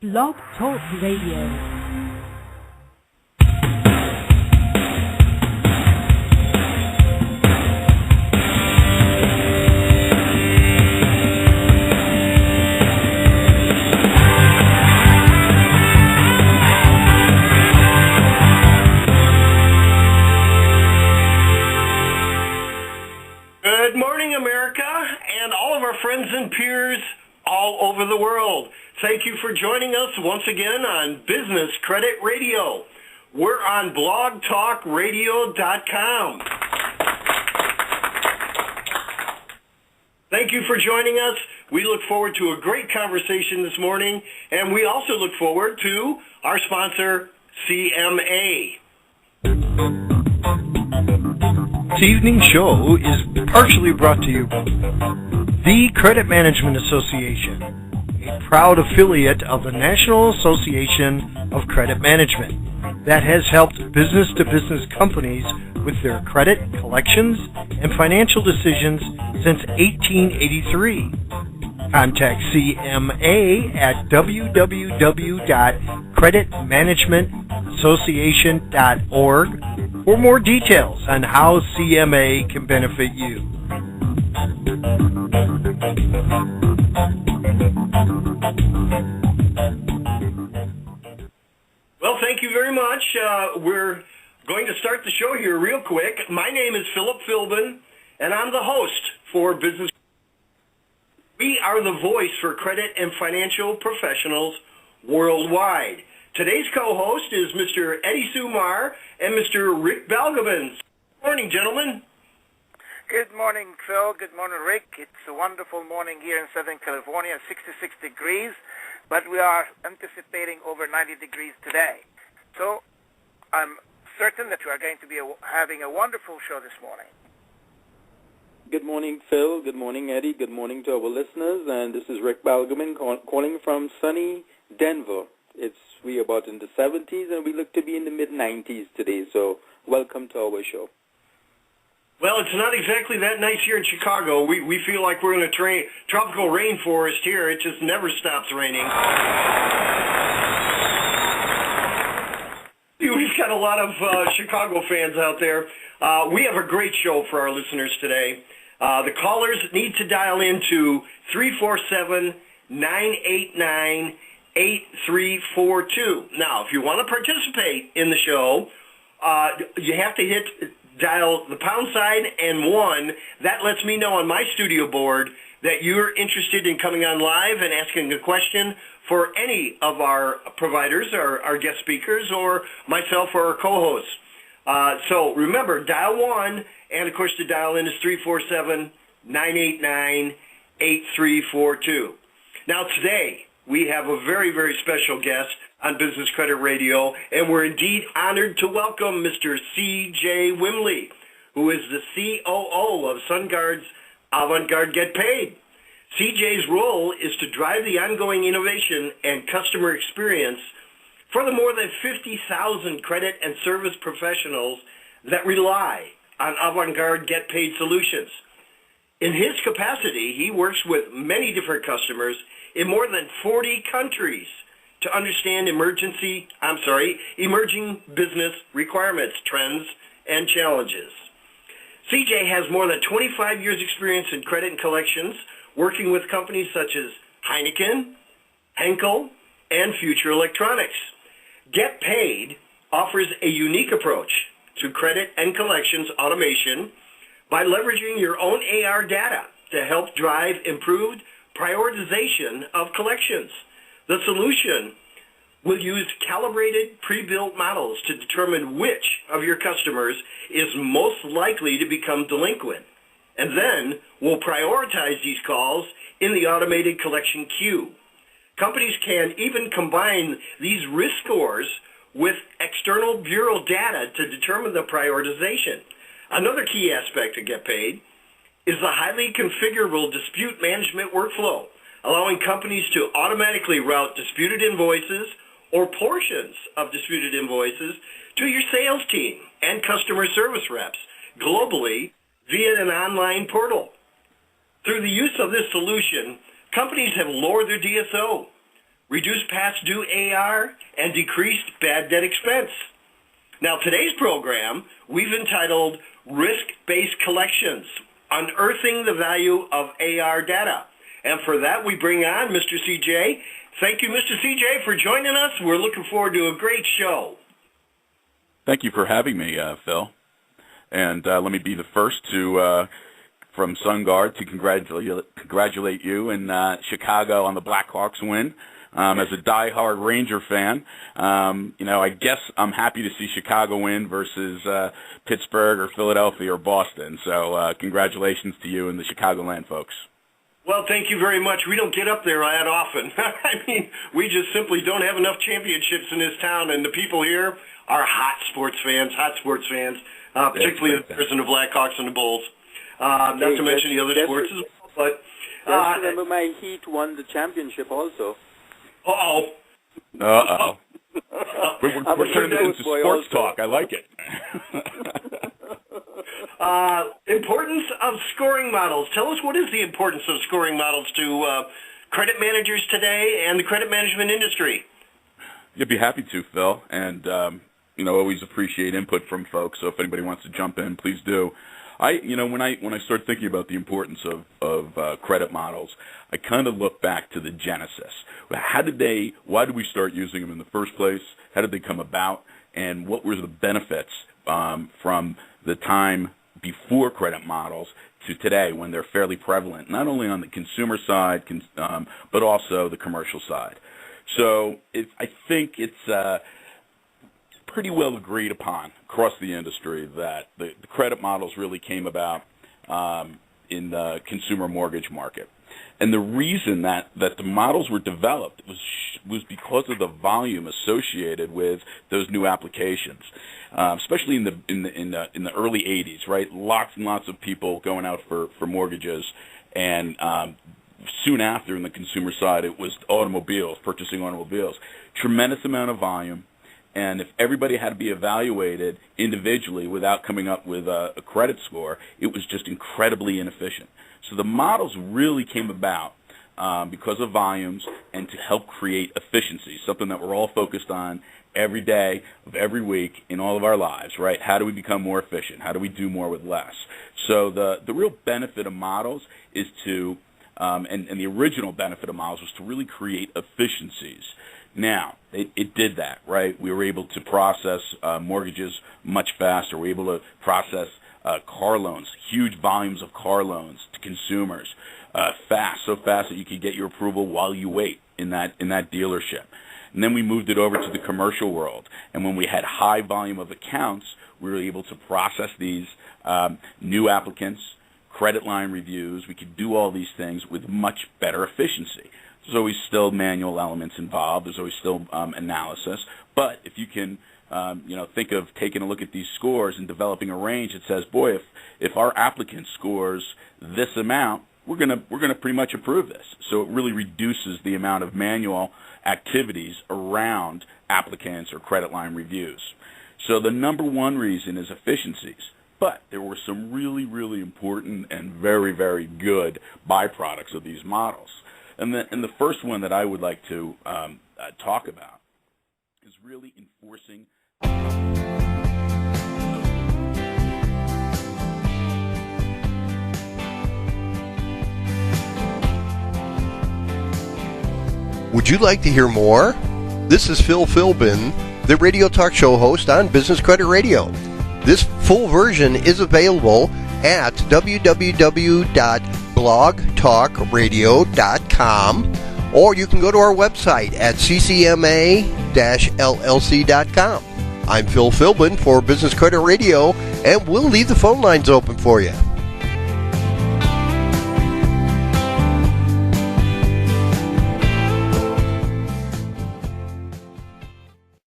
Blog Talk Radio. Good morning, America, and all of our friends and peers all over the world. Thank you for joining us once again on Business Credit Radio. We're on blogtalkradio.com. Thank you for joining us. We look forward to a great conversation this morning, and we also look forward to our sponsor, CMA. This evening's show is partially brought to you by the Credit Management Association, a proud affiliate of the National Association of Credit Management that has helped business-to-business companies with their credit, collections, and financial decisions since 1883. Contact CMA at www.creditmanagementassociation.org for more details on how CMA can benefit you. Well, thank you very much. We're going to start the show here real quick. My name is Philip Philbin, and I'm the host for Business. We are the voice for credit and financial professionals worldwide. Today's co-host is Mr. Eddie Sumar and Mr. Rick Balgobin. Good morning, gentlemen. Good morning, Phil. Good morning, Rick. It's a wonderful morning here in Southern California, 66 degrees, but we are anticipating over 90 degrees today. So I'm certain that we are going to be having a wonderful show this morning. Good morning, Phil. Good morning, Eddie. Good morning to our listeners. And this is Rick Balgobin calling from sunny Denver. We are about in the 70s, and we look to be in the mid-90s today. So welcome to our show. Well, it's not exactly that nice here in Chicago. We feel like we're in a tropical rainforest here. It just never stops raining. We've got a lot of Chicago fans out there. We have a great show for our listeners today. The callers need to dial into 347-989-8342. Now, if you want to participate in the show, you have to dial the pound sign and 1. That lets me know on my studio board that you're interested in coming on live and asking a question for any of our providers, our guest speakers, or myself or our co-hosts. So remember, dial 1, and of course the dial in is 347-989-8342. Now today, we have a very, very special guest on Business Credit Radio, and we're indeed honored to welcome Mr. C.J. Wimbley, who is the COO of Sungard's Avant-Garde GetPaid. CJ's role is to drive the ongoing innovation and customer experience for the more than 50,000 credit and service professionals that rely on Avant-Garde GetPaid solutions. In his capacity, he works with many different customers in more than 40 countries to understand emerging business requirements, trends, and challenges. CJ has more than 25 years experience in credit and collections, working with companies such as Heineken, Henkel, and Future Electronics. GetPaid offers a unique approach to credit and collections automation by leveraging your own AR data to help drive improved prioritization of collections. The solution will use calibrated pre-built models to determine which of your customers is most likely to become delinquent, and then will prioritize these calls in the automated collection queue. Companies can even combine these risk scores with external bureau data to determine the prioritization. Another key aspect of GetPaid is the highly configurable dispute management workflow, allowing companies to automatically route disputed invoices or portions of disputed invoices to your sales team and customer service reps globally via an online portal. Through the use of this solution, companies have lowered their DSO, reduced past due AR, and decreased bad debt expense. Now, today's program, we've entitled Risk-Based Collections, Unearthing the Value of AR Data. And for that, we bring on Mr. CJ. Thank you, Mr. CJ, for joining us. We're looking forward to a great show. Thank you for having me, Phil. And let me be the first to, from Sungard, to congratulate you in Chicago on the Blackhawks win. As a diehard Ranger fan, I guess I'm happy to see Chicago win versus Pittsburgh or Philadelphia or Boston. So congratulations to you and the Chicagoland folks. Well, thank you very much. We don't get up there that often. I mean, we just simply don't have enough championships in this town, and the people here are hot sports fans, particularly the Bears and the Blackhawks and the Bulls. Not to mention the other sports as well. But remember my Heat won the championship also. Uh-oh. We're turning this into sports talk. I like it. Importance of scoring models. Tell us, what is the importance of scoring models to credit managers today and the credit management industry? You'd be happy to, Phil, and always appreciate input from folks. So if anybody wants to jump in, please do. When I start thinking about the importance of credit models, I kind of look back to the genesis. Why did we start using them in the first place? How did they come about? And what were the benefits from the time before credit models to today, when they're fairly prevalent, not only on the consumer side, but also the commercial side? So I think it's pretty well agreed upon across the industry that the credit models really came about in the consumer mortgage market. And the reason that the models were developed was because of the volume associated with those new applications, especially in the early 80s, right? Lots and lots of people going out for mortgages, and soon after, in the consumer side, it was purchasing automobiles. Tremendous amount of volume. And if everybody had to be evaluated individually without coming up with a credit score, it was just incredibly inefficient. So the models really came about because of volumes and to help create efficiency, something that we're all focused on every day of every week in all of our lives, right? How do we become more efficient? How do we do more with less? So the real benefit of models is to, and the original benefit of models was to really create efficiencies. Now, it did that, right? We were able to process mortgages much faster. We were able to process car loans, huge volumes of car loans to consumers, so fast that you could get your approval while you wait in that dealership. And then we moved it over to the commercial world. And when we had high volume of accounts, we were able to process these new applicants, credit line reviews. We could do all these things with much better efficiency. There's always still manual elements involved. There's always still analysis. But if you can, think of taking a look at these scores and developing a range that says, boy, if our applicant scores this amount, we're gonna pretty much approve this. So it really reduces the amount of manual activities around applicants or credit line reviews. So the number one reason is efficiencies. But there were some really, really important and very, very good byproducts of these models. And the first one that I would like to talk about is really enforcing. Would you like to hear more? This is Phil Philbin, the radio talk show host on Business Credit Radio. This full version is available at www.blogtalkradio.com, or you can go to our website at ccma-llc.com. I'm Phil Philbin for Business Credit Radio, and we'll leave the phone lines open for you.